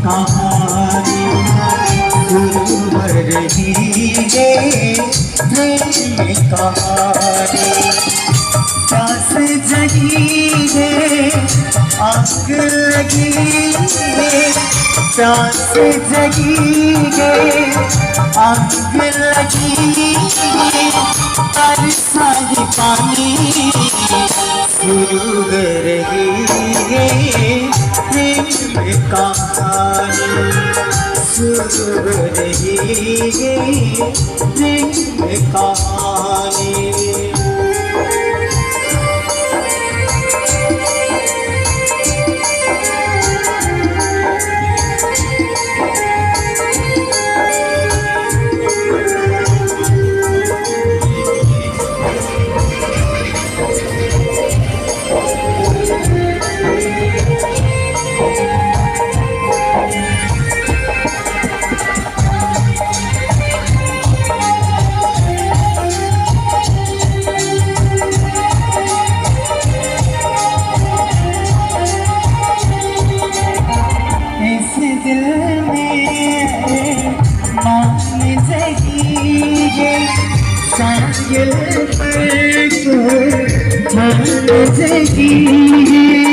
कहानी शुरू रही प्रेम कहानी। प्यास जगी है आग लगी है, प्यास जगी है आग लगी है, सारी पानी शुरू रही है प्रेम कहानी शुरू रही है प्रेम कहानी। साहिल पर को जगी